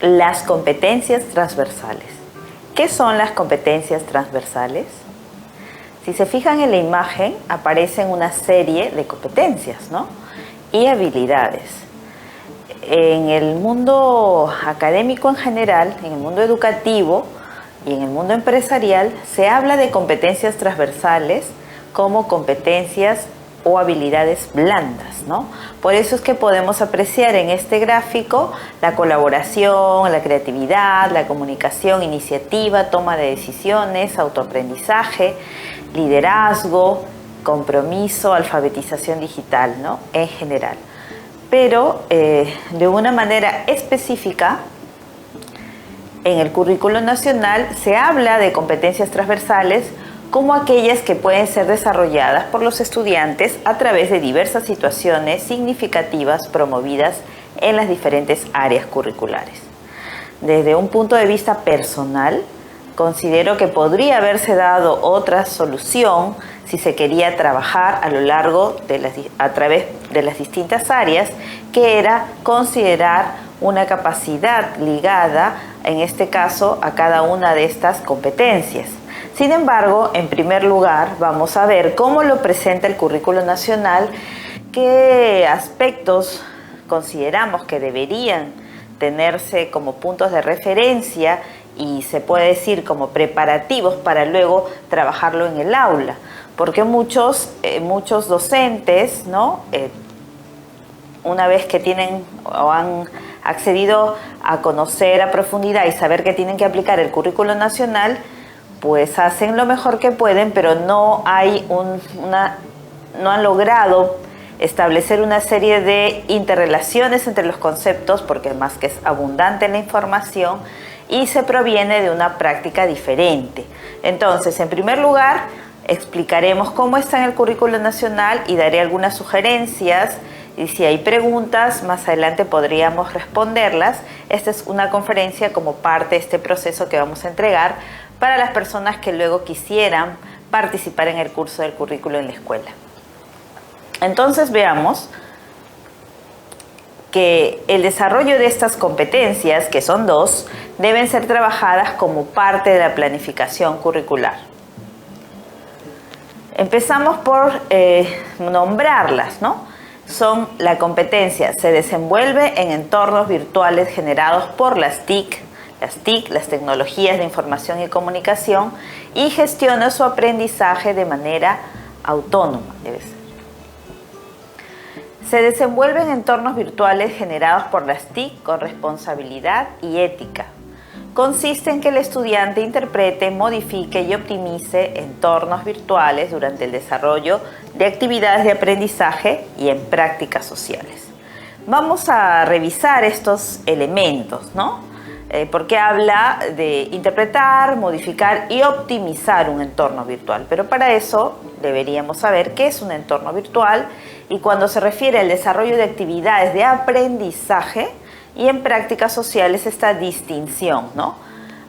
las competencias transversales. ¿Qué son las competencias transversales? Si se fijan en la imagen, aparecen una serie de competencias, ¿no? Y habilidades. En el mundo académico en general, en el mundo educativo y en el mundo empresarial, se habla de competencias transversales como competencias o habilidades blandas, ¿no? Por eso es que podemos apreciar en este gráfico la colaboración, la creatividad, la comunicación, iniciativa, toma de decisiones, autoaprendizaje, liderazgo, compromiso, alfabetización digital, ¿no? En general. Pero de una manera específica, en el currículo nacional se habla de competencias transversales como aquellas que pueden ser desarrolladas por los estudiantes a través de diversas situaciones significativas promovidas en las diferentes áreas curriculares. Desde un punto de vista personal, considero que podría haberse dado otra solución si se quería trabajar a lo largo a través de las distintas áreas, que era considerar una capacidad ligada, en este caso, a cada una de estas competencias. Sin embargo, en primer lugar, vamos a ver cómo lo presenta el currículo nacional, qué aspectos consideramos que deberían tenerse como puntos de referencia y se puede decir como preparativos para luego trabajarlo en el aula. Porque muchos docentes, ¿no? Una vez que tienen o han accedido a conocer a profundidad y saber que tienen que aplicar el currículo nacional, pues hacen lo mejor que pueden, pero no han logrado establecer una serie de interrelaciones entre los conceptos, porque más que es abundante la información y se proviene de una práctica diferente. Entonces, en primer lugar, explicaremos cómo está en el currículo nacional y daré algunas sugerencias, y si hay preguntas, más adelante podríamos responderlas. Esta es una conferencia como parte de este proceso que vamos a entregar para las personas que luego quisieran participar en el curso del currículo en la escuela. Entonces veamos que el desarrollo de estas competencias, que son dos, deben ser trabajadas como parte de la planificación curricular. Empezamos por nombrarlas, ¿no? Son la competencia, se desenvuelve en entornos virtuales generados por las TIC, las tecnologías de información y comunicación, y gestiona su aprendizaje de manera autónoma, debe ser. Se desenvuelve en entornos virtuales generados por las TIC con responsabilidad y ética. Consiste en que el estudiante interprete, modifique y optimice entornos virtuales durante el desarrollo de actividades de aprendizaje y en prácticas sociales. Vamos a revisar estos elementos, ¿no? Porque habla de interpretar, modificar y optimizar un entorno virtual. Pero para eso deberíamos saber qué es un entorno virtual y cuando se refiere al desarrollo de actividades de aprendizaje y en prácticas sociales esta distinción, ¿no?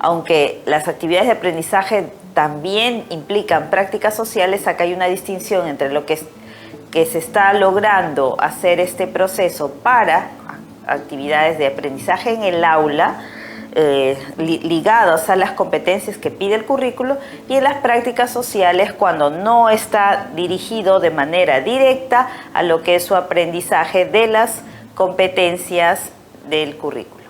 Aunque las actividades de aprendizaje también implican prácticas sociales, acá hay una distinción entre lo que se está logrando hacer este proceso para actividades de aprendizaje en el aula, ligados a las competencias que pide el currículo, y en las prácticas sociales cuando no está dirigido de manera directa a lo que es su aprendizaje de las competencias del currículo.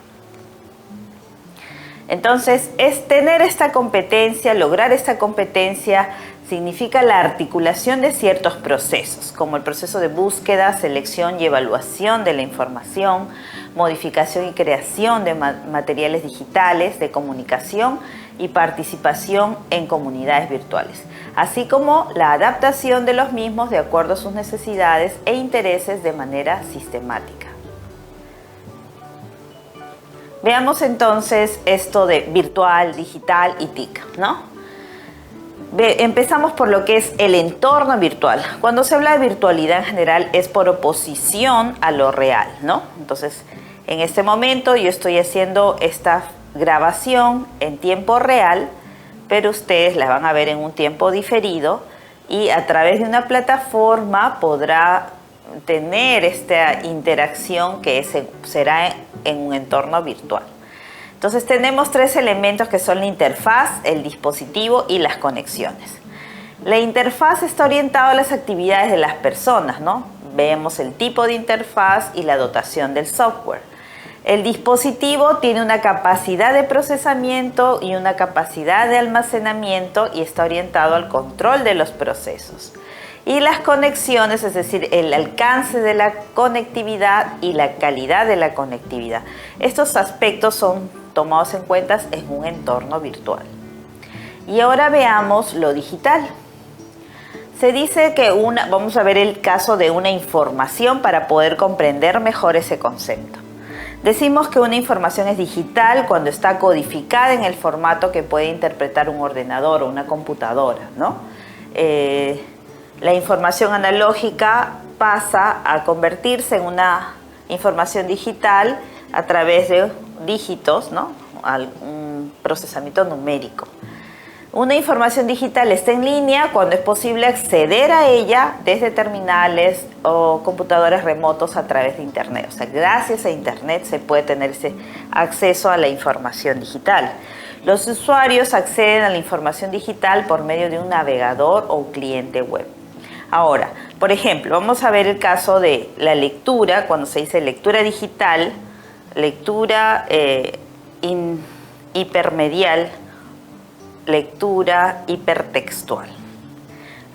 Entonces, tener esta competencia, lograr esta competencia, significa la articulación de ciertos procesos, como el proceso de búsqueda, selección y evaluación de la información, modificación y creación de materiales digitales, de comunicación y participación en comunidades virtuales, así como la adaptación de los mismos de acuerdo a sus necesidades e intereses de manera sistemática. Veamos entonces esto de virtual, digital y TIC, ¿no? Empezamos por lo que es el entorno virtual. Cuando se habla de virtualidad en general es por oposición a lo real, ¿no? Entonces, en este momento yo estoy haciendo esta grabación en tiempo real, pero ustedes la van a ver en un tiempo diferido y a través de una plataforma podrá tener esta interacción que será en un entorno virtual. Entonces tenemos tres elementos que son la interfaz, el dispositivo y las conexiones. La interfaz está orientada a las actividades de las personas, ¿no? Vemos el tipo de interfaz y la dotación del software. El dispositivo tiene una capacidad de procesamiento y una capacidad de almacenamiento y está orientado al control de los procesos. Y las conexiones, es decir, el alcance de la conectividad y la calidad de la conectividad. Estos aspectos son tomados en cuenta en un entorno virtual. Y ahora veamos lo digital. Se dice que vamos a ver el caso de una información para poder comprender mejor ese concepto. Decimos que una información es digital cuando está codificada en el formato que puede interpretar un ordenador o una computadora, ¿no? La información analógica pasa a convertirse en una información digital a través de dígitos, ¿no? Un procesamiento numérico. Una información digital está en línea cuando es posible acceder a ella desde terminales o computadores remotos a través de Internet. O sea, gracias a Internet se puede tener ese acceso a la información digital. Los usuarios acceden a la información digital por medio de un navegador o un cliente web. Ahora, por ejemplo, vamos a ver el caso de la lectura, cuando se dice lectura digital, lectura hipermedial, lectura hipertextual.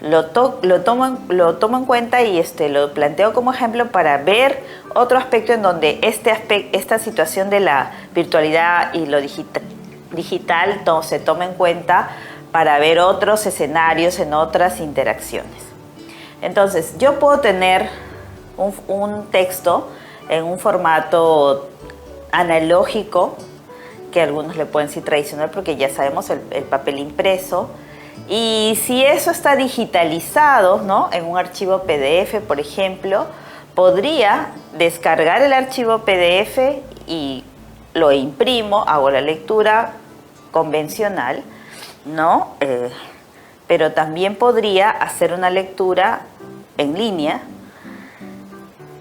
Lo tomo en cuenta y lo planteo como ejemplo para ver otro aspecto en donde esta situación de la virtualidad y lo digital se toma en cuenta para ver otros escenarios en otras interacciones. Entonces, yo puedo tener un texto en un formato analógico, que algunos le pueden decir tradicional porque ya sabemos el papel impreso. Y si eso está digitalizado, ¿no? En un archivo PDF, por ejemplo, podría descargar el archivo PDF y lo imprimo, hago la lectura convencional, ¿no? Pero también podría hacer una lectura en línea.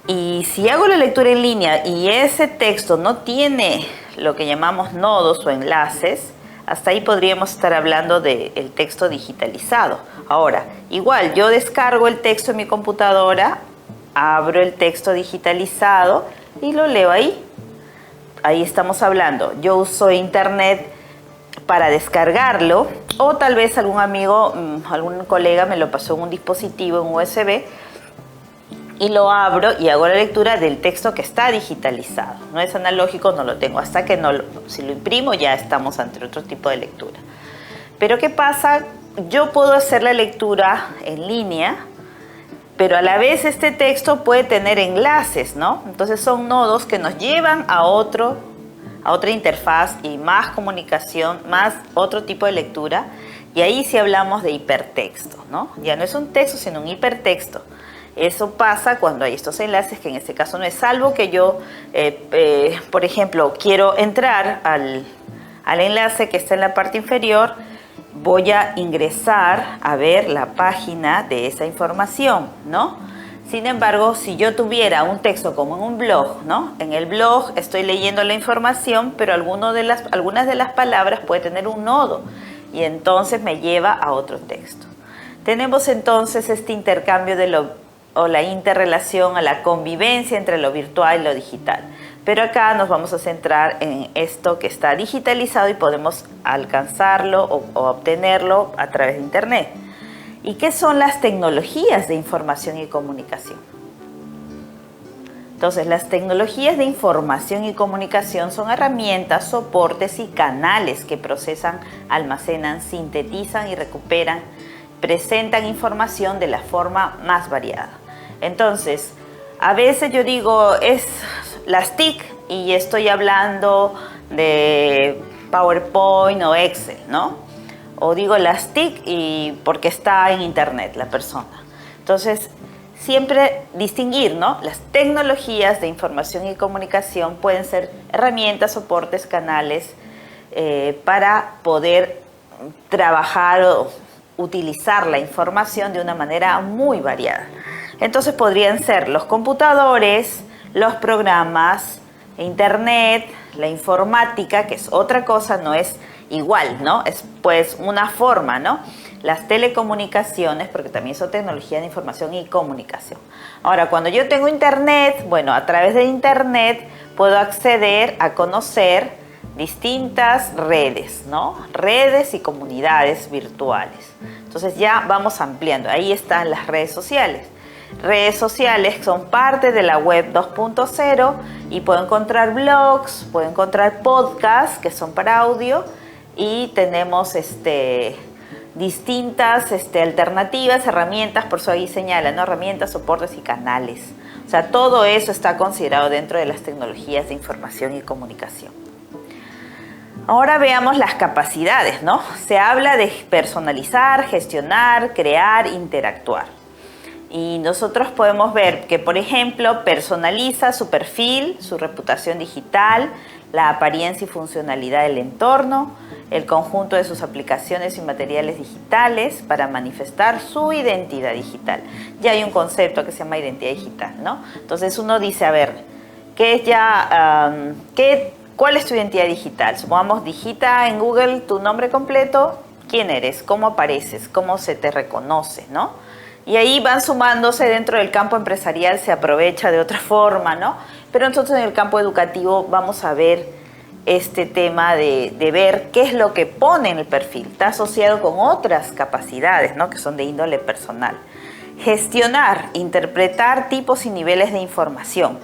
Y si hago la lectura en línea y ese texto no tiene lo que llamamos nodos o enlaces, hasta ahí podríamos estar hablando del texto digitalizado. Ahora, igual, yo descargo el texto en mi computadora, abro el texto digitalizado y lo leo ahí. Ahí estamos hablando. Yo uso Internet para descargarlo, o tal vez algún amigo, algún colega me lo pasó en un dispositivo, en USB, y lo abro y hago la lectura del texto que está digitalizado. No es analógico, no lo tengo. Hasta que si lo imprimo ya estamos ante otro tipo de lectura. Pero ¿qué pasa? Yo puedo hacer la lectura en línea, pero a la vez este texto puede tener enlaces, ¿no? Entonces son nodos que nos llevan a otra interfaz y más comunicación, más otro tipo de lectura. Y ahí sí hablamos de hipertexto, ¿no? Ya no es un texto, sino un hipertexto. Eso pasa cuando hay estos enlaces, que en este caso no es, salvo que yo, por ejemplo, quiero entrar al enlace que está en la parte inferior, voy a ingresar a ver la página de esa información, ¿no? Sin embargo, si yo tuviera un texto como en un blog, ¿no? En el blog estoy leyendo la información, pero algunas de las palabras puede tener un nodo y entonces me lleva a otro texto. Tenemos entonces este intercambio o la interrelación, a la convivencia entre lo virtual y lo digital. Pero acá nos vamos a centrar en esto que está digitalizado y podemos alcanzarlo o obtenerlo a través de Internet. ¿Y qué son las tecnologías de información y comunicación? Entonces, las tecnologías de información y comunicación son herramientas, soportes y canales que procesan, almacenan, sintetizan y recuperan, presentan información de la forma más variada. Entonces, a veces yo digo, es las TIC y estoy hablando de PowerPoint o Excel, ¿no? O digo las TIC y porque está en Internet la persona. Entonces, siempre distinguir, ¿no? Las tecnologías de información y comunicación pueden ser herramientas, soportes, canales para poder trabajar o utilizar la información de una manera muy variada. Entonces podrían ser los computadores, los programas, Internet, la informática, que es otra cosa, no es igual, ¿no? Es pues una forma, ¿no? Las telecomunicaciones, porque también son tecnología de información y comunicación. Ahora, cuando yo tengo Internet, bueno, a través de Internet puedo acceder a conocer distintas redes, ¿no? Redes y comunidades virtuales. Entonces ya vamos ampliando. Ahí están las redes sociales. Redes sociales son parte de la web 2.0 y puedo encontrar blogs, puedo encontrar podcasts que son para audio y tenemos distintas alternativas, herramientas, por eso ahí señala, ¿no? Herramientas, soportes y canales. O sea, todo eso está considerado dentro de las tecnologías de información y comunicación. Ahora veamos las capacidades, ¿no? Se habla de personalizar, gestionar, crear, interactuar. Y nosotros podemos ver que, por ejemplo, personaliza su perfil, su reputación digital, la apariencia y funcionalidad del entorno, el conjunto de sus aplicaciones y materiales digitales para manifestar su identidad digital. Ya hay un concepto que se llama identidad digital, ¿no? Entonces uno dice, a ver, ¿cuál es tu identidad digital? Supongamos, digita en Google tu nombre completo, quién eres, cómo apareces, cómo se te reconoce, ¿no? Y ahí van sumándose dentro del campo empresarial, se aprovecha de otra forma, ¿no? Pero nosotros en el campo educativo vamos a ver este tema de ver qué es lo que pone en el perfil. Está asociado con otras capacidades, ¿no? Que son de índole personal. Gestionar, interpretar tipos y niveles de información.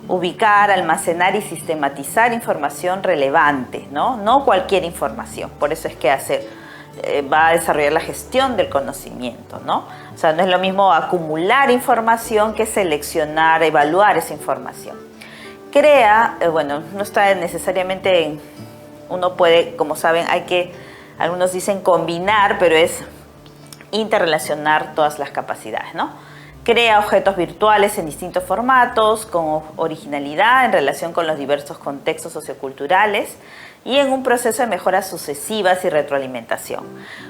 Ubicar, almacenar y sistematizar información relevante, ¿no? No cualquier información. Por eso es que va a desarrollar la gestión del conocimiento, ¿no? O sea, no es lo mismo acumular información que seleccionar, evaluar esa información. Crea, bueno, no está necesariamente, uno puede, como saben, algunos dicen combinar, pero es interrelacionar todas las capacidades, ¿no? Crea objetos virtuales en distintos formatos, con originalidad en relación con los diversos contextos socioculturales y en un proceso de mejoras sucesivas y retroalimentación.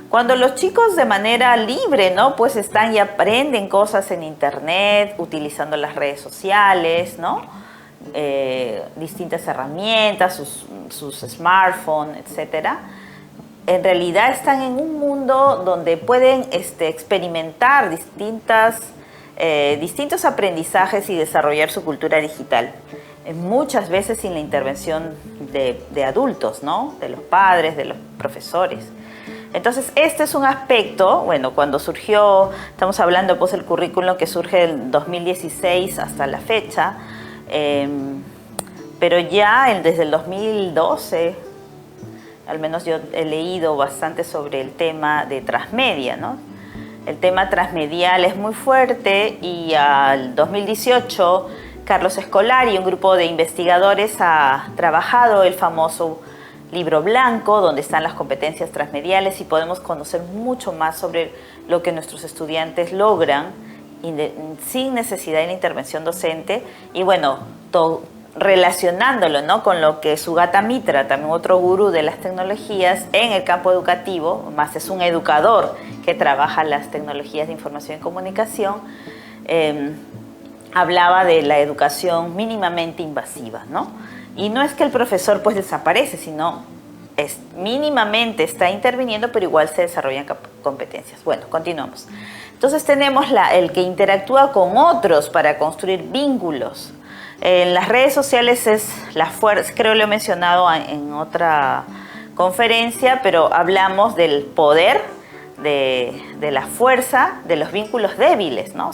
Cuando los chicos de manera libre, ¿no? Pues están y aprenden cosas en Internet, utilizando las redes sociales, ¿no? Distintas herramientas, sus smartphones, etcétera. En realidad están en un mundo donde pueden experimentar distintos aprendizajes y desarrollar su cultura digital. Muchas veces sin la intervención de adultos, ¿no? De los padres, de los profesores. Entonces, este es un aspecto, bueno, cuando surgió, estamos hablando pues del currículum que surge en 2016 hasta la fecha, pero ya desde el 2012, al menos yo he leído bastante sobre el tema de transmedia, ¿no? El tema transmedial es muy fuerte y al 2018 Carlos Escolari y un grupo de investigadores ha trabajado el famoso libro blanco donde están las competencias transmediales y podemos conocer mucho más sobre lo que nuestros estudiantes logran sin necesidad de la intervención docente y bueno, relacionándolo, ¿no? Con lo que Sugata Mitra, también otro gurú de las tecnologías en el campo educativo, más es un educador que trabaja las tecnologías de información y comunicación, hablaba de la educación mínimamente invasiva, ¿no? Y no es que el profesor pues desaparece, sino mínimamente está interviniendo, pero igual se desarrollan competencias. Bueno, continuamos. Entonces tenemos el que interactúa con otros para construir vínculos. En las redes sociales es la fuerza, creo lo he mencionado en otra conferencia, pero hablamos del poder, de la fuerza, de los vínculos débiles, ¿no?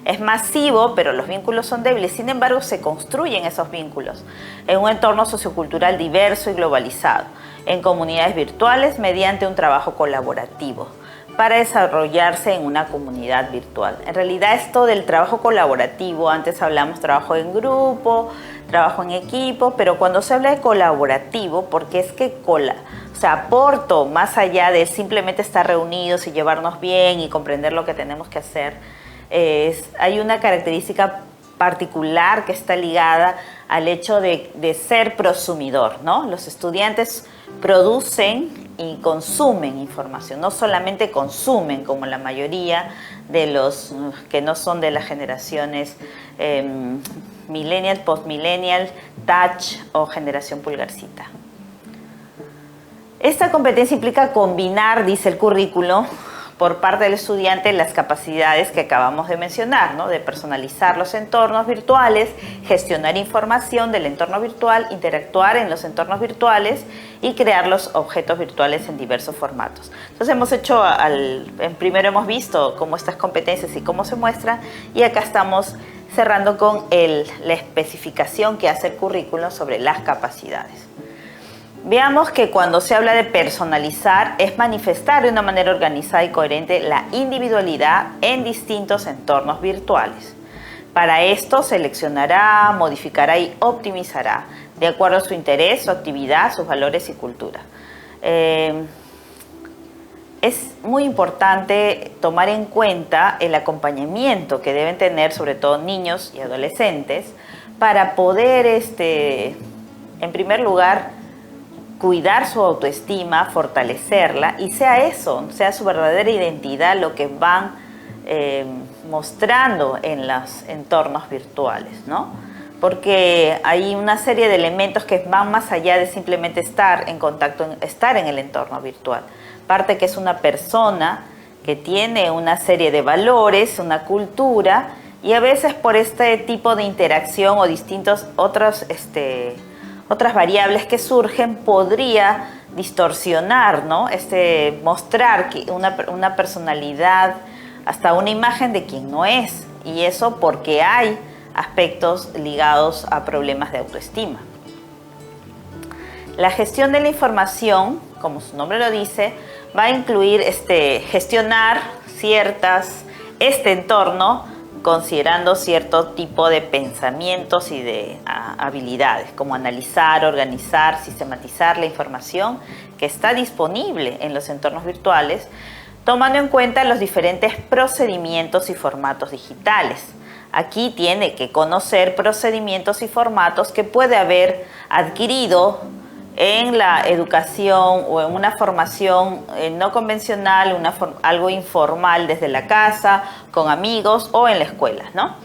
Es masivo, pero los vínculos son débiles. Sin embargo, se construyen esos vínculos en un entorno sociocultural diverso y globalizado, en comunidades virtuales mediante un trabajo colaborativo para desarrollarse en una comunidad virtual. En realidad esto del trabajo colaborativo, antes hablamos trabajo en grupo, trabajo en equipo, pero cuando se habla de colaborativo, porque es que aporto más allá de simplemente estar reunidos y llevarnos bien y comprender lo que tenemos que hacer, hay una característica particular que está ligada al hecho de ser prosumidor, ¿no? Los estudiantes producen y consumen información, no solamente consumen como la mayoría de los que no son de las generaciones millennial, postmillennial, touch o generación pulgarcita. Esta competencia implica combinar, dice el currículo, por parte del estudiante las capacidades que acabamos de mencionar, ¿no? De personalizar los entornos virtuales, gestionar información del entorno virtual, interactuar en los entornos virtuales y crear los objetos virtuales en diversos formatos. Entonces primero hemos visto cómo estas competencias y cómo se muestran, y acá estamos cerrando con la especificación que hace el currículo sobre las capacidades. Veamos que cuando se habla de personalizar es manifestar de una manera organizada y coherente la individualidad en distintos entornos virtuales. Para esto seleccionará, modificará y optimizará de acuerdo a su interés, su actividad, sus valores y cultura. Es muy importante tomar en cuenta el acompañamiento que deben tener sobre todo niños y adolescentes para poder, en primer lugar, cuidar su autoestima, fortalecerla, y sea su verdadera identidad lo que van mostrando en los entornos virtuales, ¿no? Porque hay una serie de elementos que van más allá de simplemente estar en contacto, estar en el entorno virtual. Parte que es una persona que tiene una serie de valores, una cultura, y a veces por este tipo de interacción o distintos otras variables que surgen podría distorsionar, ¿no? Mostrar que una personalidad, hasta una imagen de quien no es, y eso porque hay aspectos ligados a problemas de autoestima. La gestión de la información, como su nombre lo dice, va a incluir gestionar este entorno considerando cierto tipo de pensamientos y de habilidades, como analizar, organizar, sistematizar la información que está disponible en los entornos virtuales, tomando en cuenta los diferentes procedimientos y formatos digitales. Aquí tiene que conocer procedimientos y formatos que puede haber adquirido en la educación o en una formación no convencional, algo informal desde la casa, con amigos o en la escuela, ¿no?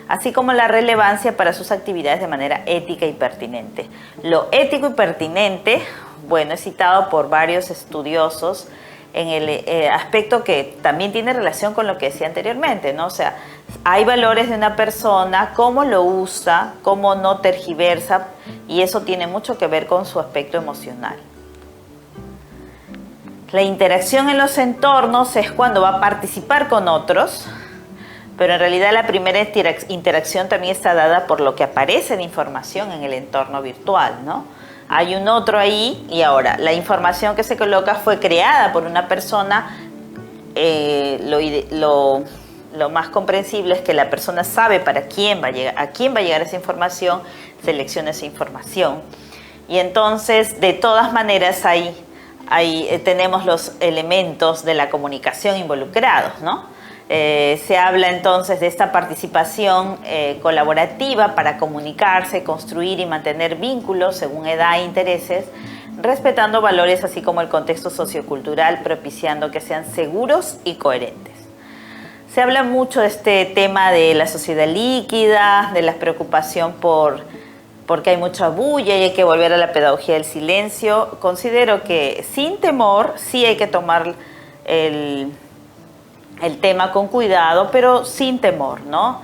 Así como la relevancia para sus actividades de manera ética y pertinente. Lo ético y pertinente, bueno, es citado por varios estudiosos en el aspecto que también tiene relación con lo que decía anteriormente, ¿no? O sea, hay valores de una persona, cómo lo usa, cómo no tergiversa, y eso tiene mucho que ver con su aspecto emocional. La interacción en los entornos es cuando va a participar con otros, pero en realidad la primera interacción también está dada por lo que aparece de información en el entorno virtual, ¿no? Hay un otro ahí, y ahora la información que se coloca fue creada por una persona. Lo más comprensible es que la persona sabe a quién va a llegar esa información, selecciona esa información. Y entonces, de todas maneras, tenemos los elementos de la comunicación involucrados, ¿no? Se habla entonces de esta participación colaborativa para comunicarse, construir y mantener vínculos según edad e intereses, respetando valores así como el contexto sociocultural, propiciando que sean seguros y coherentes. Se habla mucho de este tema de la sociedad líquida, de la preocupación porque hay mucha bulla y hay que volver a la pedagogía del silencio. Considero que sin temor sí hay que tomar el tema con cuidado, pero sin temor, ¿no?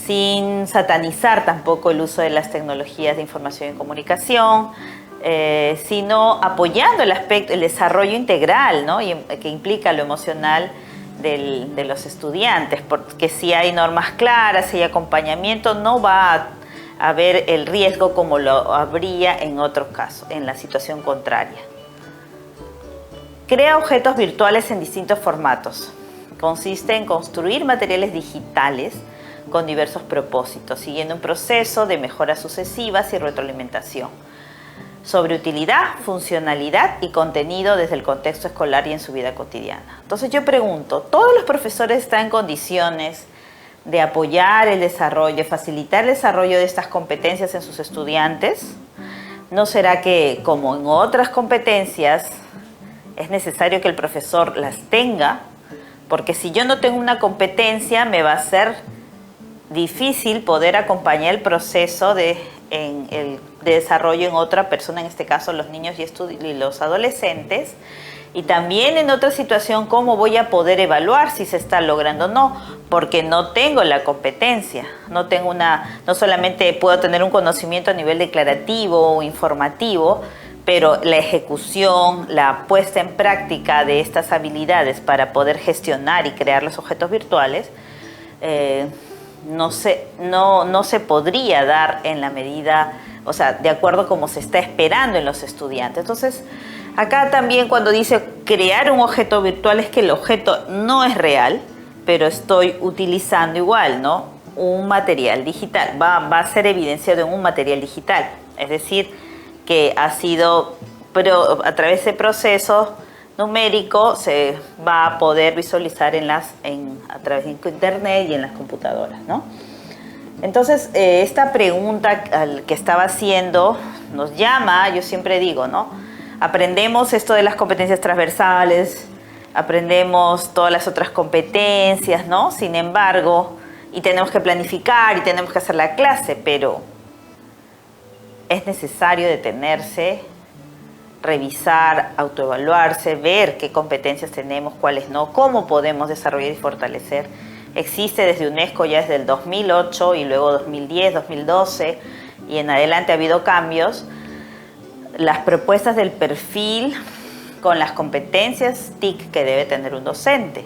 Sin satanizar tampoco el uso de las tecnologías de información y comunicación, sino apoyando el desarrollo integral, ¿no? Que implica lo emocional de los estudiantes, porque si hay normas claras, si hay acompañamiento, no va a haber el riesgo como lo habría en otros casos, en la situación contraria. Crea objetos virtuales en distintos formatos. Consiste en construir materiales digitales con diversos propósitos, siguiendo un proceso de mejoras sucesivas y retroalimentación sobre utilidad, funcionalidad y contenido desde el contexto escolar y en su vida cotidiana. Entonces yo pregunto, ¿todos los profesores están en condiciones de apoyar el desarrollo, facilitar el desarrollo de estas competencias en sus estudiantes? ¿No será que, como en otras competencias, es necesario que el profesor las tenga? Porque si yo no tengo una competencia, me va a ser difícil poder acompañar el proceso de desarrollo en otra persona, en este caso los niños y los adolescentes. Y también en otra situación, ¿cómo voy a poder evaluar si se está logrando o no? Porque no tengo la competencia, no solamente puedo tener un conocimiento a nivel declarativo o informativo, pero la ejecución, la puesta en práctica de estas habilidades para poder gestionar y crear los objetos virtuales, no se podría dar en la medida, o sea, de acuerdo a como se está esperando en los estudiantes. Entonces, acá también cuando dice crear un objeto virtual es que el objeto no es real, pero estoy utilizando igual, ¿no? Un material digital, va a ser evidenciado en un material digital, es decir, que ha sido, pero a través de proceso numérico se va a poder visualizar a través de internet y en las computadoras, ¿no? Entonces, esta pregunta que estaba haciendo nos llama, yo siempre digo, ¿no? Aprendemos esto de las competencias transversales, aprendemos todas las otras competencias, ¿no? Sin embargo, y tenemos que planificar y tenemos que hacer la clase, pero es necesario detenerse, revisar, autoevaluarse, ver qué competencias tenemos, cuáles no, cómo podemos desarrollar y fortalecer. Existe desde UNESCO ya desde el 2008 y luego 2010, 2012 y en adelante ha habido cambios. Las propuestas del perfil con las competencias TIC que debe tener un docente.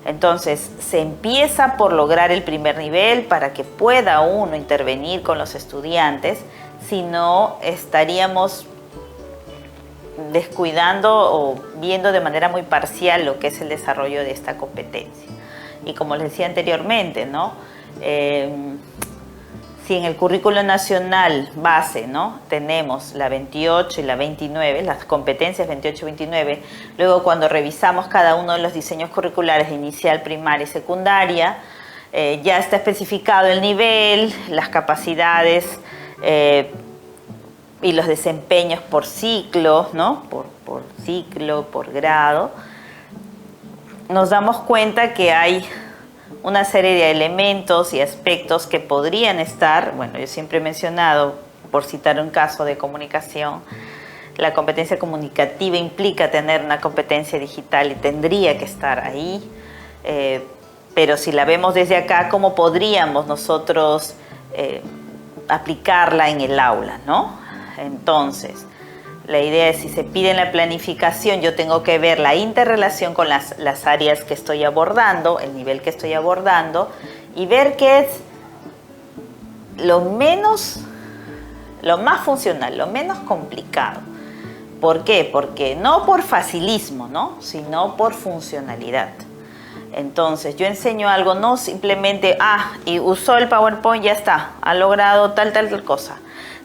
Entonces, se empieza por lograr el primer nivel para que pueda uno intervenir con los estudiantes, si no estaríamos descuidando o viendo de manera muy parcial lo que es el desarrollo de esta competencia. Y como les decía anteriormente, ¿no? Si en el currículo nacional base, ¿no? Tenemos la 28 y la 29, las competencias 28 y 29, luego cuando revisamos cada uno de los diseños curriculares de inicial, primaria y secundaria, ya está especificado el nivel, las capacidades y los desempeños por ciclo, ¿no? Por ciclo, por grado. Nos damos cuenta que hay una serie de elementos y aspectos que podrían estar, bueno, yo siempre he mencionado, por citar un caso de comunicación, la competencia comunicativa implica tener una competencia digital y tendría que estar ahí, pero si la vemos desde acá, ¿cómo podríamos nosotros aplicarla en el aula, ¿no? Entonces, la idea es, si se pide en la planificación, yo tengo que ver la interrelación con las áreas que estoy abordando, el nivel que estoy abordando, y ver qué es lo más funcional, lo menos complicado. ¿Por qué? Porque no por facilismo, ¿no? Sino por funcionalidad. Entonces, yo enseño algo, no simplemente, y usó el PowerPoint, ya está, ha logrado tal cosa.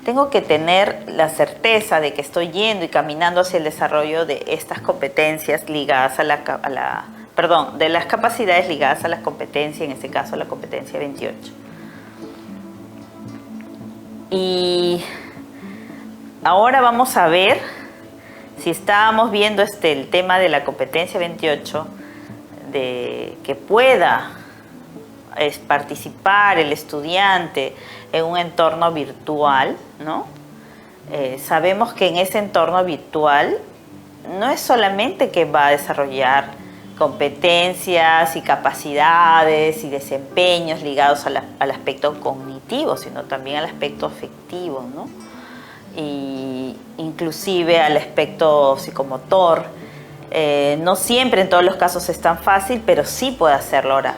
Tengo que tener la certeza de que estoy yendo y caminando hacia el desarrollo de estas competencias ligadas de las capacidades ligadas a las competencias, en este caso la competencia 28. Y ahora vamos a ver, si estábamos viendo el tema de la competencia 28, de que pueda participar el estudiante en un entorno virtual, ¿no? Sabemos que en ese entorno virtual no es solamente que va a desarrollar competencias y capacidades y desempeños ligados al aspecto cognitivo, sino también al aspecto afectivo, ¿no? Y inclusive al aspecto psicomotor. No siempre en todos los casos es tan fácil, pero sí puede hacerlo ahora.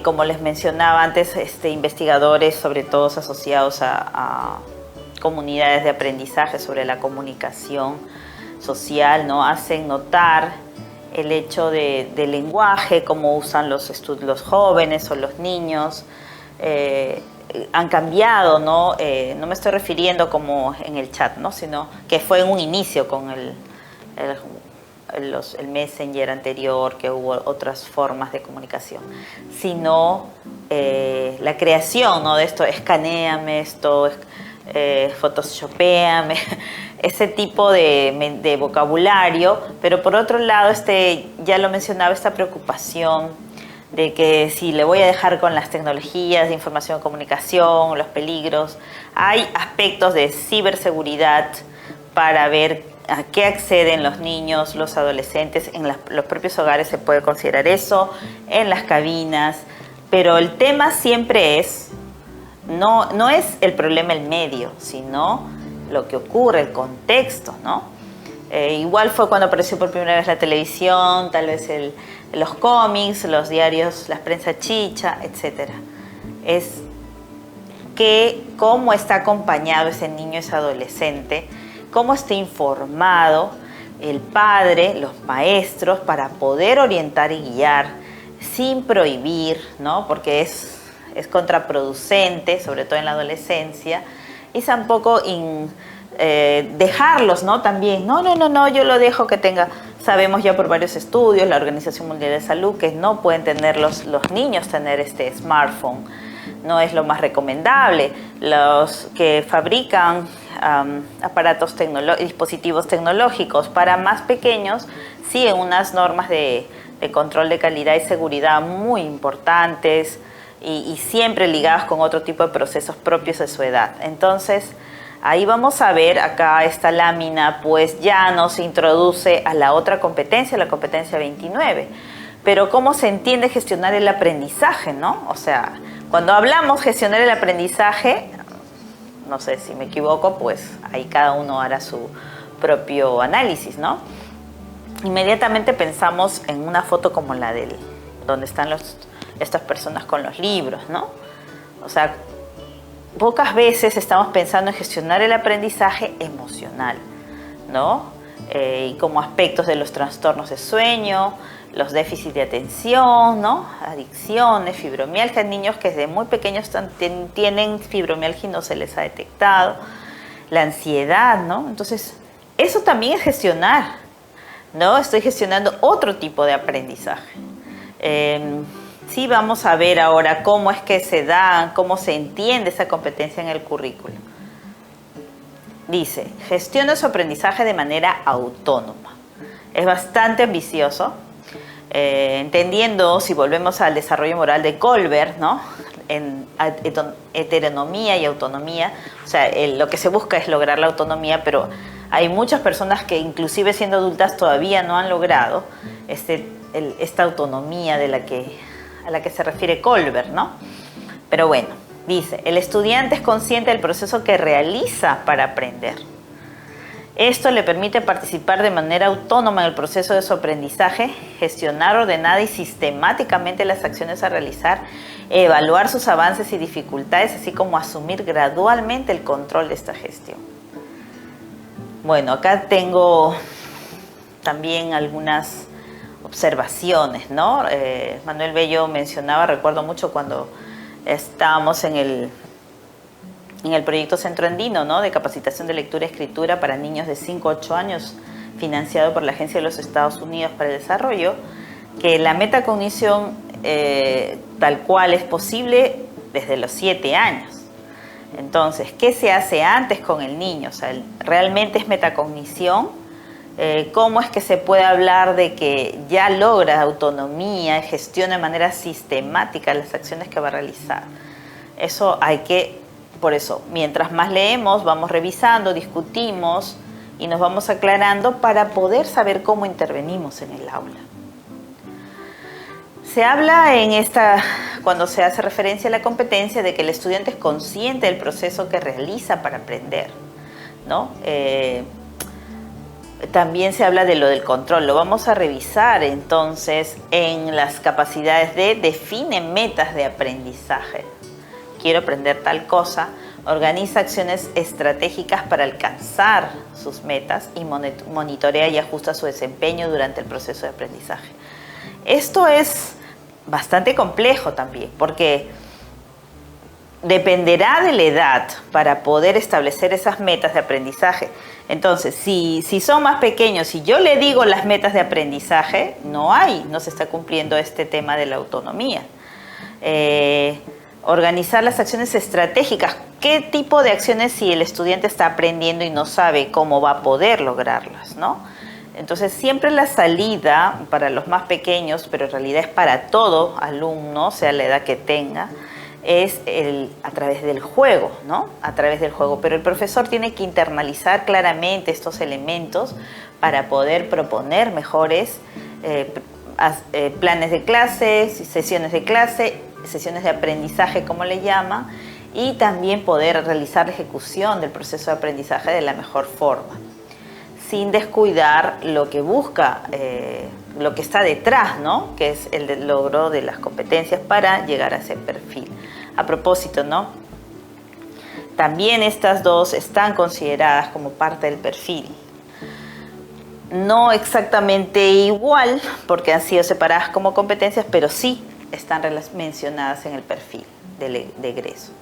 Como les mencionaba antes, investigadores, sobre todo asociados a comunidades de aprendizaje sobre la comunicación social, ¿no? Hacen notar el hecho del lenguaje, cómo usan los jóvenes o los niños. Han cambiado, ¿no? No me estoy refiriendo como en el chat, ¿no? Sino que fue en un inicio con el Messenger anterior, que hubo otras formas de comunicación, sino la creación, ¿no? De esto, escanéame esto, photoshopéame, ese tipo de vocabulario, pero por otro lado, ya lo mencionaba, esta preocupación de que si le voy a dejar con las tecnologías de información y comunicación, los peligros, hay aspectos de ciberseguridad para ver a qué acceden los niños, los adolescentes. En los propios hogares se puede considerar eso, en las cabinas, pero el tema siempre es, no es el problema el medio, sino lo que ocurre, el contexto, ¿no? Igual fue cuando apareció por primera vez la televisión, tal vez los cómics, los diarios, la prensa chicha, etc. Es que cómo está acompañado ese niño, ese adolescente, cómo está informado el padre, los maestros, para poder orientar y guiar sin prohibir, ¿no? Porque es contraproducente, sobre todo en la adolescencia, y tampoco dejarlos, ¿no? También, no, yo lo dejo que tenga. Sabemos ya por varios estudios, la Organización Mundial de Salud, que no pueden tener los niños tener este smartphone. No es lo más recomendable. Los que fabrican aparatos dispositivos tecnológicos para más pequeños siguen unas normas de control de calidad y seguridad muy importantes y siempre ligadas con otro tipo de procesos propios de su edad. Entonces, ahí vamos a ver, acá esta lámina pues ya nos introduce a la otra competencia, la competencia 29. Pero ¿cómo se entiende gestionar el aprendizaje, no? O sea, cuando hablamos gestionar el aprendizaje, no sé si me equivoco, pues ahí cada uno hará su propio análisis, ¿no? Inmediatamente pensamos en una foto como la donde están estas personas con los libros, ¿no? O sea, pocas veces estamos pensando en gestionar el aprendizaje emocional, ¿no? Y como aspectos de los trastornos de sueño, los déficits de atención, ¿no? Adicciones, fibromialgia, en niños que desde muy pequeños tienen fibromialgia y no se les ha detectado, la ansiedad, ¿no? Entonces, eso también es gestionar, ¿no? Estoy gestionando otro tipo de aprendizaje. Sí, vamos a ver ahora cómo es que se da, cómo se entiende esa competencia en el currículo. Dice, gestiona su aprendizaje de manera autónoma. Es bastante ambicioso, entendiendo, si volvemos al desarrollo moral de Kohlberg, ¿no? En heteronomía y autonomía, o sea, lo que se busca es lograr la autonomía, pero hay muchas personas que inclusive siendo adultas todavía no han logrado esta autonomía a la que se refiere Kohlberg, ¿no? Pero bueno, dice, el estudiante es consciente del proceso que realiza para aprender. Esto le permite participar de manera autónoma en el proceso de su aprendizaje, gestionar ordenada y sistemáticamente las acciones a realizar, evaluar sus avances y dificultades, así como asumir gradualmente el control de esta gestión. Bueno, acá tengo también algunas observaciones, ¿no? Manuel Bello mencionaba, recuerdo mucho cuando estábamos en el proyecto Centro Andino, ¿no? De capacitación de lectura y escritura para niños de 5 a 8 años, financiado por la Agencia de los Estados Unidos para el Desarrollo, que la metacognición tal cual es posible desde los 7 años. Entonces, ¿qué se hace antes con el niño? O sea, ¿realmente es metacognición? ¿Cómo es que se puede hablar de que ya logra autonomía, gestiona de manera sistemática las acciones que va a realizar? Eso por eso, mientras más leemos, vamos revisando, discutimos y nos vamos aclarando para poder saber cómo intervenimos en el aula. Se habla cuando se hace referencia a la competencia, de que el estudiante es consciente del proceso que realiza para aprender, ¿no? También se habla de lo del control. Lo vamos a revisar entonces en las capacidades define metas de aprendizaje. Quiero aprender tal cosa, organiza acciones estratégicas para alcanzar sus metas y monitorea y ajusta su desempeño durante el proceso de aprendizaje. Esto es bastante complejo también, porque dependerá de la edad para poder establecer esas metas de aprendizaje. Entonces, si son más pequeños, si yo le digo las metas de aprendizaje, no se está cumpliendo este tema de la autonomía. Organizar las acciones estratégicas. ¿Qué tipo de acciones si el estudiante está aprendiendo y no sabe cómo va a poder lograrlas, ¿no? Entonces siempre la salida para los más pequeños, pero en realidad es para todo alumno, sea la edad que tenga, es a través del juego, ¿no? A través del juego. Pero el profesor tiene que internalizar claramente estos elementos para poder proponer mejores planes de clase, sesiones de aprendizaje, como le llaman, y también poder realizar la ejecución del proceso de aprendizaje de la mejor forma, sin descuidar lo que busca, lo que está detrás, ¿no? Que es el logro de las competencias para llegar a ese perfil. A propósito, ¿no? También estas dos están consideradas como parte del perfil. No exactamente igual, porque han sido separadas como competencias, pero sí están mencionadas en el perfil de egreso.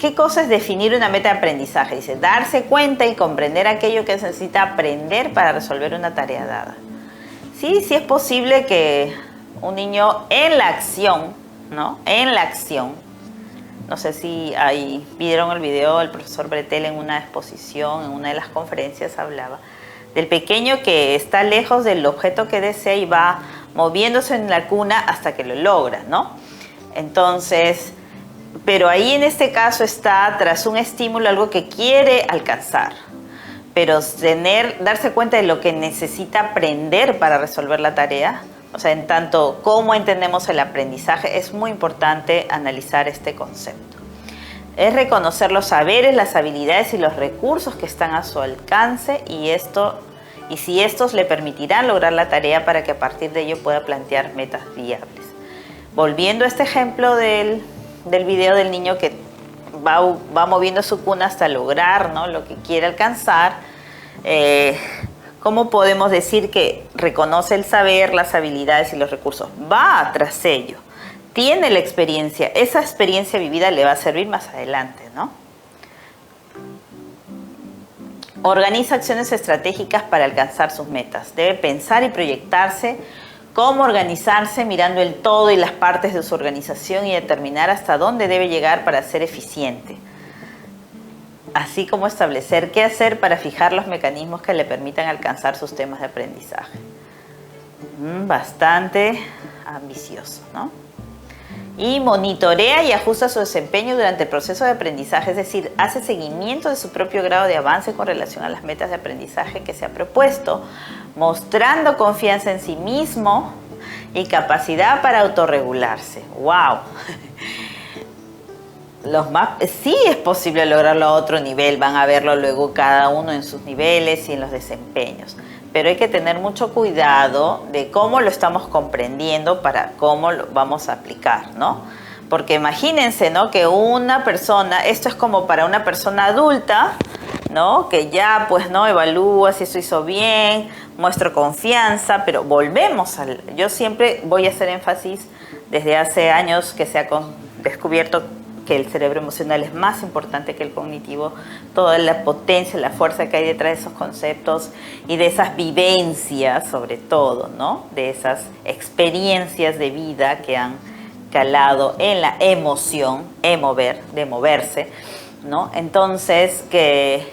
¿Qué cosa es definir una meta de aprendizaje? Dice, darse cuenta y comprender aquello que se necesita aprender para resolver una tarea dada. Sí, sí es posible que un niño en la acción, ¿no? En la acción. No sé si vieron el video del profesor Bretel en una exposición, en una de las conferencias hablaba del pequeño que está lejos del objeto que desea y va moviéndose en la cuna hasta que lo logra, ¿no? Entonces, pero ahí en este caso está tras un estímulo algo que quiere alcanzar, pero darse cuenta de lo que necesita aprender para resolver la tarea. O sea, en tanto cómo entendemos el aprendizaje, es muy importante analizar este concepto. Es reconocer los saberes, las habilidades y los recursos que están a su alcance y si estos le permitirán lograr la tarea para que a partir de ello pueda plantear metas viables. Volviendo a este ejemplo del video del niño que va moviendo su cuna hasta lograr, ¿no?, lo que quiere alcanzar, ¿cómo podemos decir que reconoce el saber, las habilidades y los recursos? Va tras ello, tiene la experiencia, esa experiencia vivida le va a servir más adelante, ¿no? Organiza acciones estratégicas para alcanzar sus metas. Debe pensar y proyectarse cómo organizarse mirando el todo y las partes de su organización y determinar hasta dónde debe llegar para ser eficiente. Así como establecer qué hacer para fijar los mecanismos que le permitan alcanzar sus temas de aprendizaje. Bastante ambicioso, ¿no? Y monitorea y ajusta su desempeño durante el proceso de aprendizaje, es decir, hace seguimiento de su propio grado de avance con relación a las metas de aprendizaje que se ha propuesto, mostrando confianza en sí mismo y capacidad para autorregularse. ¡Wow! Sí es posible lograrlo a otro nivel, van a verlo luego cada uno en sus niveles y en los desempeños. Pero hay que tener mucho cuidado de cómo lo estamos comprendiendo para cómo lo vamos a aplicar, ¿no? Porque imagínense, ¿no?, que una persona, esto es como para una persona adulta, ¿no?, que ya pues no evalúa si eso hizo bien, muestro confianza, pero yo siempre voy a hacer énfasis desde hace años que se ha descubierto que el cerebro emocional es más importante que el cognitivo, toda la potencia, la fuerza que hay detrás de esos conceptos y de esas vivencias, sobre todo, ¿no?, de esas experiencias de vida que han calado en la emoción, de moverse, ¿no? Entonces, que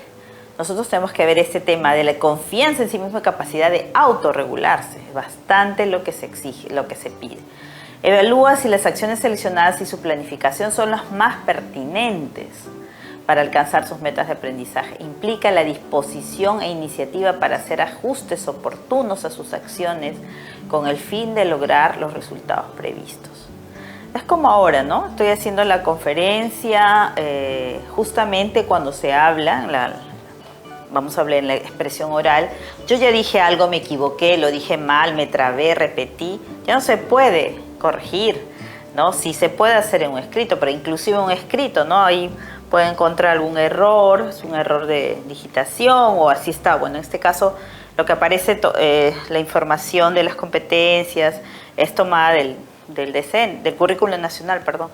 nosotros tenemos que ver este tema de la confianza en sí mismo y capacidad de autorregularse, es bastante lo que se exige, lo que se pide. Evalúa si las acciones seleccionadas y su planificación son las más pertinentes para alcanzar sus metas de aprendizaje. Implica la disposición e iniciativa para hacer ajustes oportunos a sus acciones con el fin de lograr los resultados previstos. Es como ahora, ¿no? Estoy haciendo la conferencia, justamente cuando se habla, vamos a hablar en la expresión oral, yo ya dije algo, me equivoqué, lo dije mal, me trabé, repetí, ya no se puede corregir, ¿no? Sí se puede hacer en un escrito, pero inclusive un escrito, ¿no? Ahí puede encontrar algún error, es un error de digitación o así está. Bueno, en este caso lo que aparece, la información de las competencias es tomada del currículo nacional, perdón.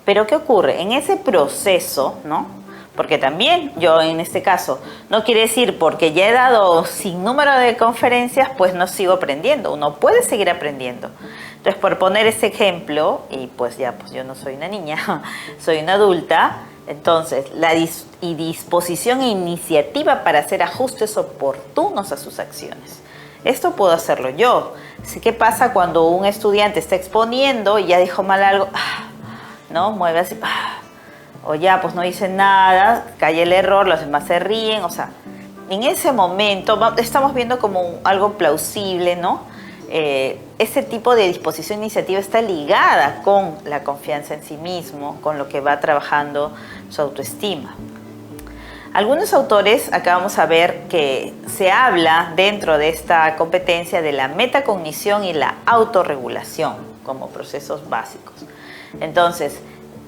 Pero ¿qué ocurre? En ese proceso, ¿no? Porque también yo en este caso, no quiere decir porque ya he dado sin número de conferencias, pues no sigo aprendiendo. Uno puede seguir aprendiendo. Entonces, por poner ese ejemplo, y pues ya, pues yo no soy una niña, soy una adulta, Entonces, disposición e iniciativa para hacer ajustes oportunos a sus acciones. Esto puedo hacerlo yo. Así que pasa cuando un estudiante está exponiendo y ya dijo mal algo, ¿no? Mueve así, o ya pues no dice nada, cae el error, los demás se ríen, o sea, en ese momento estamos viendo como algo plausible, ¿no? Ese tipo de disposición e iniciativa está ligada con la confianza en sí mismo, con lo que va trabajando su autoestima. Algunos autores, acá vamos a ver que se habla dentro de esta competencia de la metacognición y la autorregulación como procesos básicos. Entonces,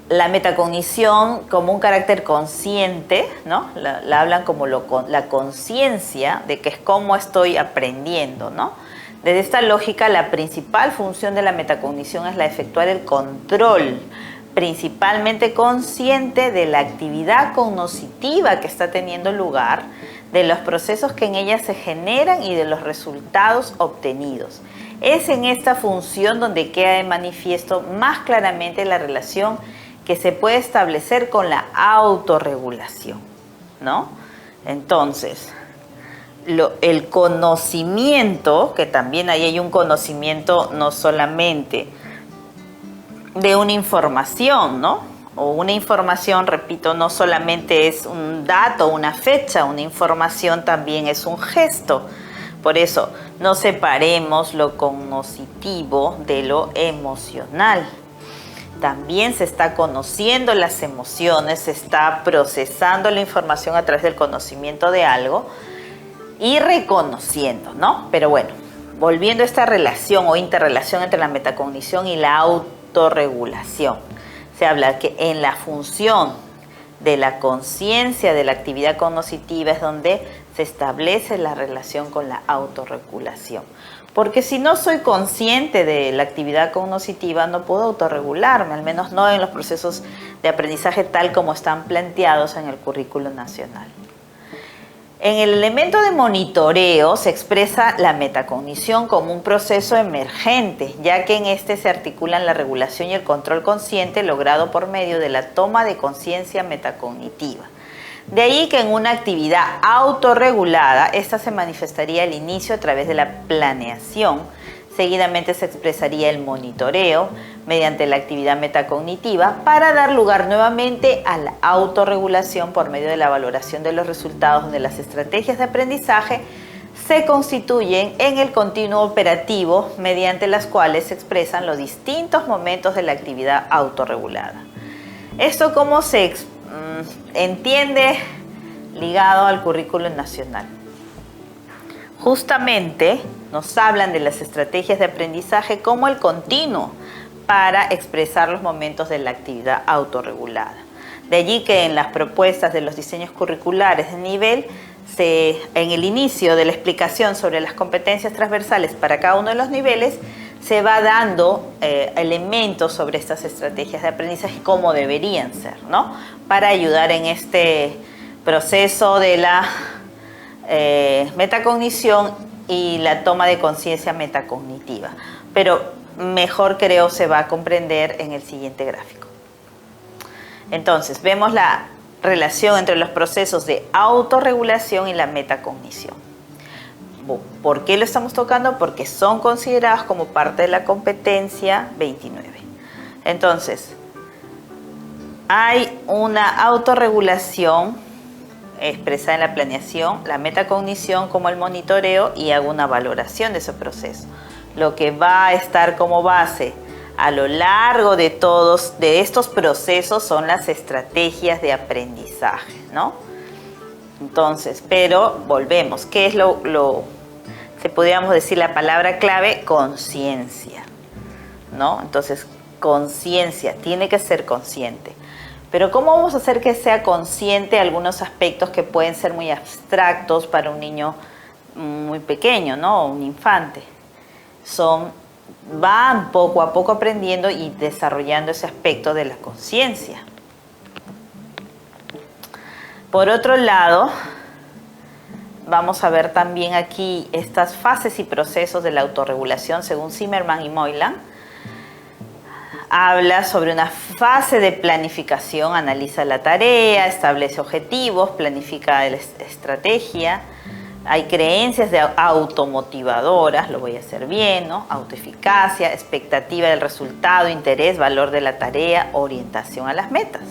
la metacognición como un carácter consciente, ¿no? La hablan como la conciencia de que es cómo estoy aprendiendo, ¿no? Desde esta lógica, la principal función de la metacognición es la de efectuar el control, principalmente consciente de la actividad cognitiva que está teniendo lugar, de los procesos que en ella se generan y de los resultados obtenidos. Es en esta función donde queda de manifiesto más claramente la relación que se puede establecer con la autorregulación, ¿no? Entonces, el conocimiento, que también ahí hay un conocimiento no solamente de una información, ¿no? O una información, repito, no solamente es un dato, una fecha, una información también es un gesto. Por eso, no separemos lo cognitivo de lo emocional. También se está conociendo las emociones, se está procesando la información a través del conocimiento de algo y reconociendo, ¿no? Pero bueno, volviendo a esta relación o interrelación entre la metacognición y la autorregulación. Se habla que en la función de la conciencia de la actividad cognitiva es donde se establece la relación con la autorregulación. Porque si no soy consciente de la actividad cognitiva, no puedo autorregularme, al menos no en los procesos de aprendizaje tal como están planteados en el currículo nacional. En el elemento de monitoreo se expresa la metacognición como un proceso emergente, ya que en este se articulan la regulación y el control consciente logrado por medio de la toma de conciencia metacognitiva. De ahí que en una actividad autorregulada, esta se manifestaría al inicio a través de la planeación, seguidamente se expresaría el monitoreo mediante la actividad metacognitiva para dar lugar nuevamente a la autorregulación por medio de la valoración de los resultados donde las estrategias de aprendizaje se constituyen en el continuo operativo mediante las cuales se expresan los distintos momentos de la actividad autorregulada. Esto cómo se entiende ligado al currículo nacional. Justamente nos hablan de las estrategias de aprendizaje como el continuo para expresar los momentos de la actividad autorregulada. De allí que en las propuestas de los diseños curriculares de nivel, en el inicio de la explicación sobre las competencias transversales para cada uno de los niveles, se va dando elementos sobre estas estrategias de aprendizaje como deberían ser, ¿no? Para ayudar en este proceso de la metacognición y la toma de conciencia metacognitiva. Pero mejor creo se va a comprender en el siguiente gráfico. Entonces, vemos la relación entre los procesos de autorregulación y la metacognición. ¿Por qué lo estamos tocando? Porque son considerados como parte de la competencia 29. Entonces, hay una autorregulación expresada en la planeación, la metacognición como el monitoreo y hago una valoración de ese proceso. Lo que va a estar como base a lo largo de todos de estos procesos son las estrategias de aprendizaje, ¿no? Entonces, pero volvemos, ¿qué es se podríamos decir la palabra clave? Conciencia, ¿no? Entonces, conciencia, tiene que ser consciente. Pero ¿cómo vamos a hacer que sea consciente algunos aspectos que pueden ser muy abstractos para un niño muy pequeño, ¿no? Un infante. Van poco a poco aprendiendo y desarrollando ese aspecto de la conciencia. Por otro lado, vamos a ver también aquí estas fases y procesos de la autorregulación según Zimmerman y Moylan. habla sobre una fase de planificación, analiza la tarea, establece objetivos, planifica la estrategia. Hay creencias de automotivadoras, lo voy a hacer bien, ¿no? Autoeficacia, expectativa del resultado, interés, valor de la tarea, orientación a las metas.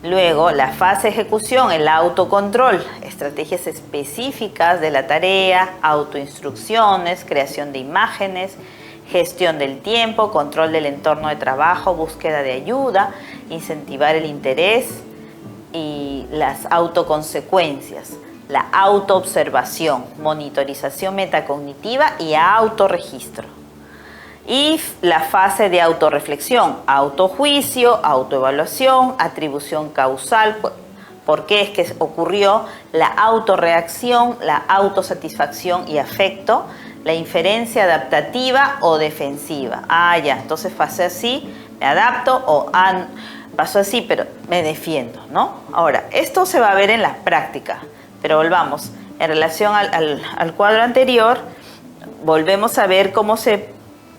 Luego, la fase de ejecución, el autocontrol, estrategias específicas de la tarea, autoinstrucciones, creación de imágenes, gestión del tiempo, control del entorno de trabajo, búsqueda de ayuda, incentivar el interés y las autoconsecuencias. La autoobservación, monitorización metacognitiva y autorregistro. Y la fase de autorreflexión, autojuicio, autoevaluación, atribución causal, por qué es que ocurrió, la autorreacción, la autosatisfacción y afecto, la inferencia adaptativa o defensiva. Ya, entonces pasé así, me adapto, o pasó así, pero me defiendo, ¿no? Ahora, esto se va a ver en la práctica. Pero volvamos, en relación al cuadro anterior, volvemos a ver cómo se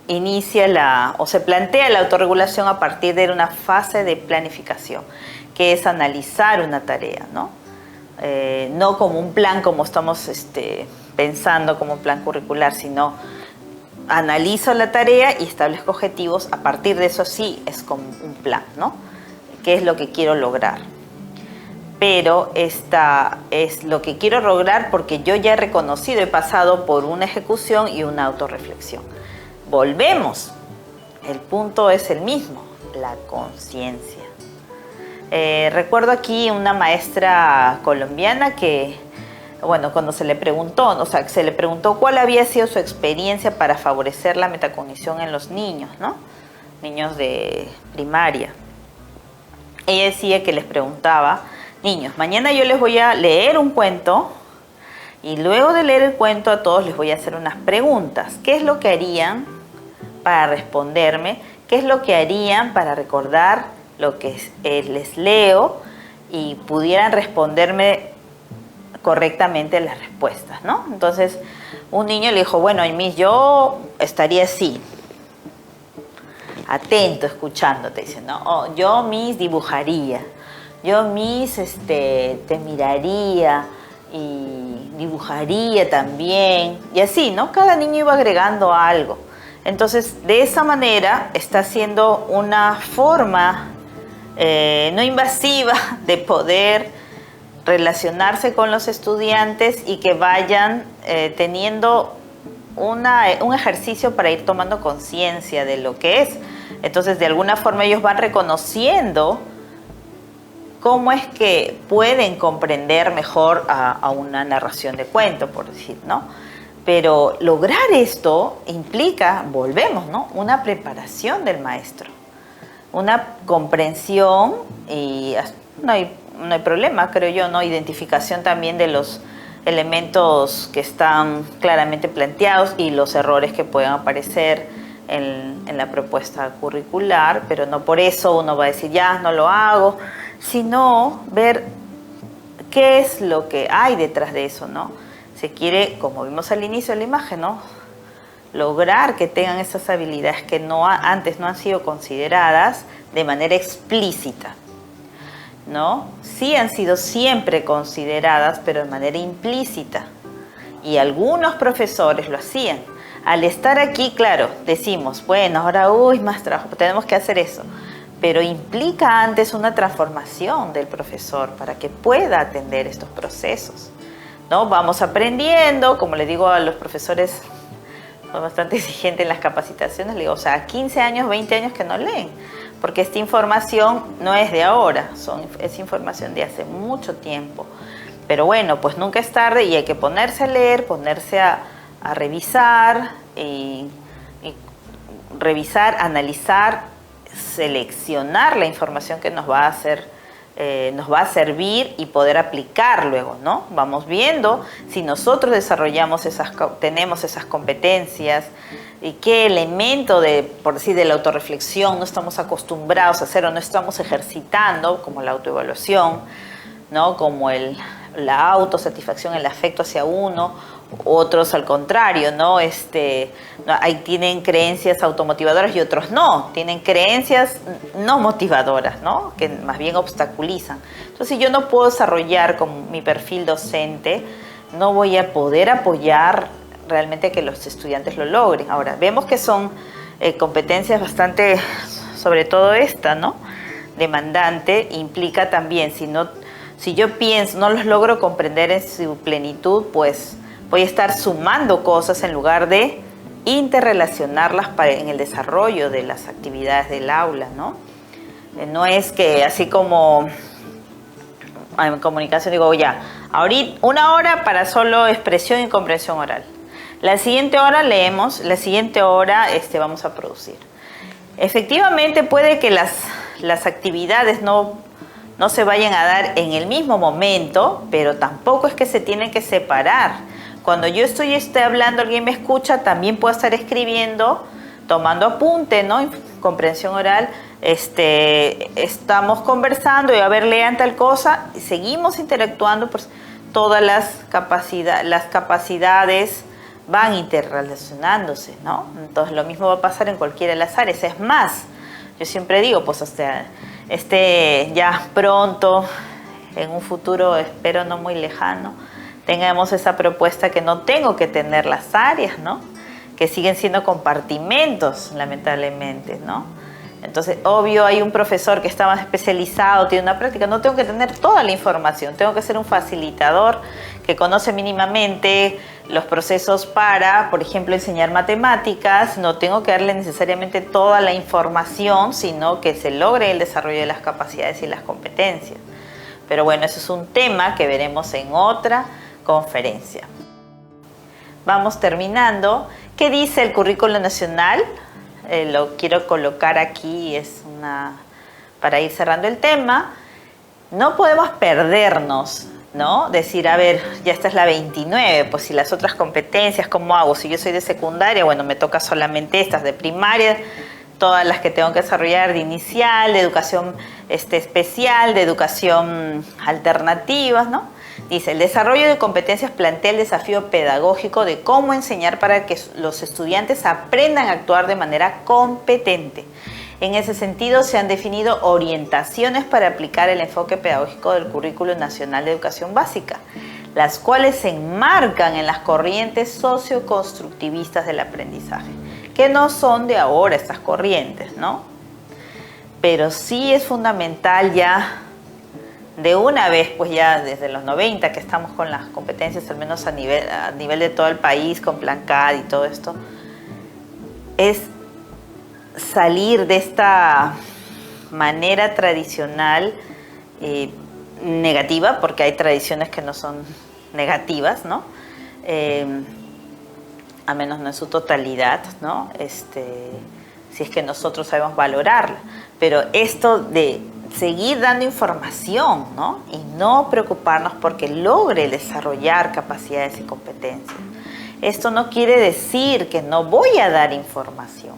inicia o se plantea la autorregulación a partir de una fase de planificación, que es analizar una tarea, ¿no? No como un plan, como estamos pensando como un plan curricular, sino analizo la tarea y establezco objetivos. A partir de eso sí es como un plan, ¿no? ¿Qué es lo que quiero lograr? Pero esta es lo que quiero lograr porque yo ya he reconocido, he pasado por una ejecución y una autorreflexión. Volvemos, el punto es el mismo, la conciencia. Recuerdo aquí una maestra colombiana que, bueno, cuando se le preguntó, cuál había sido su experiencia para favorecer la metacognición en los niños, ¿no? Niños de primaria. Ella decía que les preguntaba: niños, mañana yo les voy a leer un cuento y luego de leer el cuento a todos les voy a hacer unas preguntas. ¿Qué es lo que harían para responderme? ¿Qué es lo que harían para recordar lo que les leo y pudieran responderme correctamente las respuestas, ¿no? Entonces, un niño le dijo: bueno, Miss, yo estaría así, atento, escuchándote. Dice, no, yo, Miss, dibujaría. Yo, Miss, te miraría y dibujaría también. Y así, ¿no? Cada niño iba agregando algo. Entonces, de esa manera está haciendo una forma no invasiva de poder relacionarse con los estudiantes y que vayan teniendo un ejercicio para ir tomando conciencia de lo que es. Entonces, de alguna forma ellos van reconociendo cómo es que pueden comprender mejor a una narración de cuento, por decir, ¿no? Pero lograr esto implica, volvemos, ¿no? Una preparación del maestro, una comprensión y no hay problema, creo yo, ¿no? Identificación también de los elementos que están claramente planteados y los errores que pueden aparecer en la propuesta curricular, pero no por eso uno va a decir, ya, no lo hago, sino ver qué es lo que hay detrás de eso, ¿no? Se quiere, como vimos al inicio de la imagen, ¿no? Lograr que tengan esas habilidades que antes no han sido consideradas de manera explícita, ¿no? Sí han sido siempre consideradas, pero de manera implícita. Y algunos profesores lo hacían. Al estar aquí, claro, decimos, bueno, ahora, más trabajo, tenemos que hacer eso. Pero implica antes una transformación del profesor para que pueda atender estos procesos, ¿no? Vamos aprendiendo, como le digo a los profesores, soy bastante exigente en las capacitaciones, le digo, o sea, 15 años, 20 años que no leen, porque esta información no es de ahora, es información de hace mucho tiempo. Pero bueno, pues nunca es tarde y hay que ponerse a leer, ponerse a revisar, y revisar, analizar, seleccionar la información que nos va a servir y poder aplicar luego, ¿no? Vamos viendo si nosotros tenemos esas competencias y qué elemento por decir, de la autorreflexión no estamos acostumbrados a hacer o no estamos ejercitando, como la autoevaluación, ¿no? Como la autosatisfacción, el afecto hacia uno, Otros al contrario, ¿no? Ahí tienen creencias automotivadoras y otros no, tienen creencias no motivadoras, ¿no? Que más bien obstaculizan. Entonces, si yo no puedo desarrollar con mi perfil docente, no voy a poder apoyar realmente que los estudiantes lo logren. Ahora, vemos que son competencias bastante, sobre todo esta, ¿no? Demandante, implica también, si yo pienso, no los logro comprender en su plenitud, pues voy a estar sumando cosas en lugar de interrelacionarlas en el desarrollo de las actividades del aula, ¿no? No es que así como en comunicación digo, ya, ahorita 1 hora para solo expresión y comprensión oral. La siguiente hora leemos, la siguiente hora vamos a producir. Efectivamente puede que las actividades no se vayan a dar en el mismo momento, pero tampoco es que se tienen que separar. Cuando yo estoy hablando, alguien me escucha, también puedo estar escribiendo, tomando apunte, ¿no? Comprensión oral, estamos conversando y a ver, lean tal cosa, y seguimos interactuando, pues todas las capacidades van interrelacionándose, ¿no? Entonces lo mismo va a pasar en cualquiera de las áreas. Es más, yo siempre digo, pues hasta ya pronto, en un futuro, espero no muy lejano, tengamos esa propuesta que no tengo que tener las áreas, ¿no? Que siguen siendo compartimentos, lamentablemente, ¿no? Entonces, obvio, hay un profesor que está más especializado, tiene una práctica, no tengo que tener toda la información, tengo que ser un facilitador que conoce mínimamente los procesos para, por ejemplo, enseñar matemáticas. No tengo que darle necesariamente toda la información, sino que se logre el desarrollo de las capacidades y las competencias. Pero bueno, eso es un tema que veremos en otra conferencia. Vamos terminando. ¿Qué dice el currículo nacional? Lo quiero colocar aquí, para ir cerrando el tema. No podemos perdernos, ¿no? Decir, a ver, ya esta es la 29, pues si las otras competencias, ¿cómo hago? Si yo soy de secundaria, bueno, me toca solamente estas, de primaria, todas las que tengo que desarrollar, de inicial, de educación especial, de educación alternativa, ¿no? Dice, el desarrollo de competencias plantea el desafío pedagógico de cómo enseñar para que los estudiantes aprendan a actuar de manera competente. En ese sentido, se han definido orientaciones para aplicar el enfoque pedagógico del Currículo Nacional de Educación Básica, las cuales se enmarcan en las corrientes socioconstructivistas del aprendizaje, que no son de ahora estas corrientes, ¿no? Pero sí es fundamental ya de una vez, pues ya desde los 90 que estamos con las competencias, al menos a nivel de todo el país, con Plan CAD y todo esto, es salir de esta manera tradicional negativa, porque hay tradiciones que no son negativas, ¿no? A menos no en su totalidad, ¿no? Si es que nosotros sabemos valorarla. Pero esto de seguir dando información, ¿no? Y no preocuparnos porque logre desarrollar capacidades y competencias. Esto no quiere decir que no voy a dar información.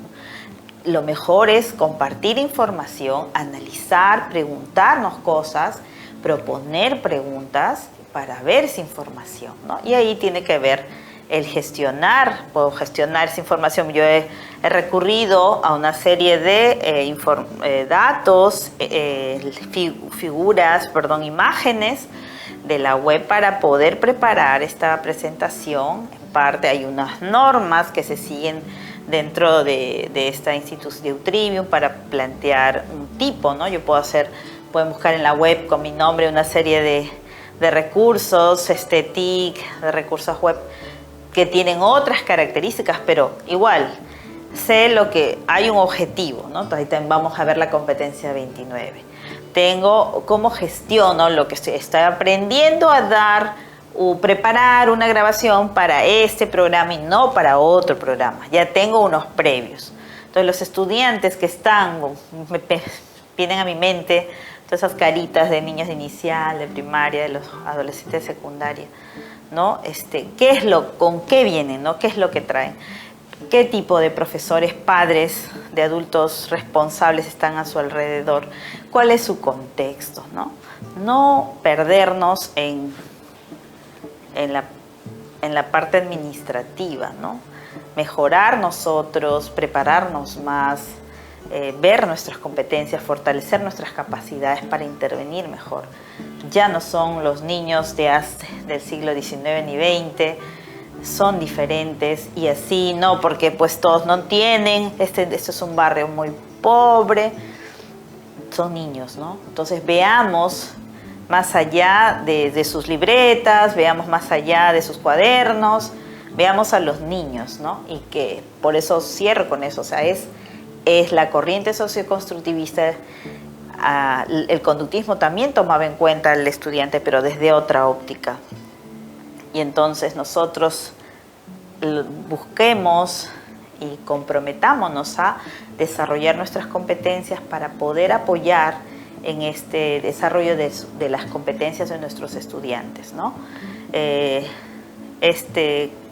Lo mejor es compartir información, analizar, preguntarnos cosas, proponer preguntas para ver esa información, ¿no? Y ahí tiene que ver el gestionar, puedo gestionar esa información. Yo he recurrido a una serie de datos, imágenes de la web para poder preparar esta presentación. En parte hay unas normas que se siguen dentro de esta institución de Utrivium para plantear un tipo, ¿no? Pueden buscar en la web con mi nombre una serie de recursos, TIC, de recursos web que tienen otras características, pero igual, sé lo que hay un objetivo, ¿no? Entonces, ahí vamos a ver la competencia 29. Tengo cómo gestiono lo que estoy aprendiendo a dar o preparar una grabación para este programa y no para otro programa. Ya tengo unos previos. Entonces, los estudiantes que vienen a mi mente todas esas caritas de niños de inicial, de primaria, de los adolescentes de secundaria, ¿no? ¿Con qué vienen, ¿no? ¿Qué es lo que traen? ¿Qué tipo de profesores, padres, de adultos responsables están a su alrededor? ¿Cuál es su contexto, ¿no? No perdernos en en la parte administrativa, ¿no? Mejorar nosotros, prepararnos más, ver nuestras competencias, fortalecer nuestras capacidades para intervenir mejor. Ya no son los niños del siglo XIX ni XX, son diferentes y así, no porque pues todos no tienen, este es un barrio muy pobre, son niños, ¿no? Entonces veamos más allá de sus libretas, veamos más allá de sus cuadernos, veamos a los niños, ¿no? Y que por eso cierro con eso, o sea, es la corriente socioconstructivista. El conductismo también tomaba en cuenta al estudiante, pero desde otra óptica. Y entonces nosotros busquemos y comprometámonos a desarrollar nuestras competencias para poder apoyar en este desarrollo de las competencias de nuestros estudiantes, ¿no?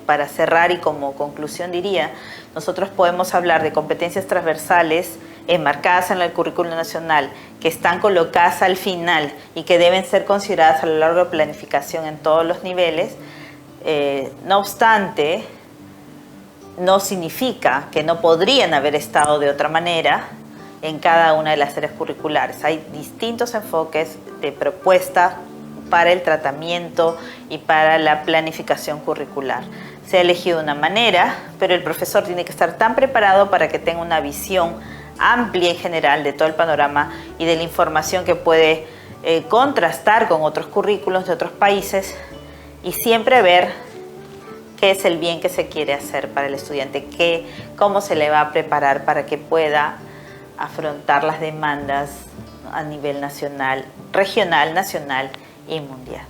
Para cerrar y como conclusión diría, nosotros podemos hablar de competencias transversales enmarcadas en el currículo nacional, que están colocadas al final y que deben ser consideradas a lo largo de planificación en todos los niveles. No obstante, no significa que no podrían haber estado de otra manera en cada una de las áreas curriculares. Hay distintos enfoques de propuesta para el tratamiento y para la planificación curricular. Se ha elegido una manera, pero el profesor tiene que estar tan preparado para que tenga una visión amplia y general de todo el panorama y de la información que puede contrastar con otros currículos de otros países y siempre ver qué es el bien que se quiere hacer para el estudiante, cómo se le va a preparar para que pueda afrontar las demandas a nivel nacional, regional, nacional y mundial.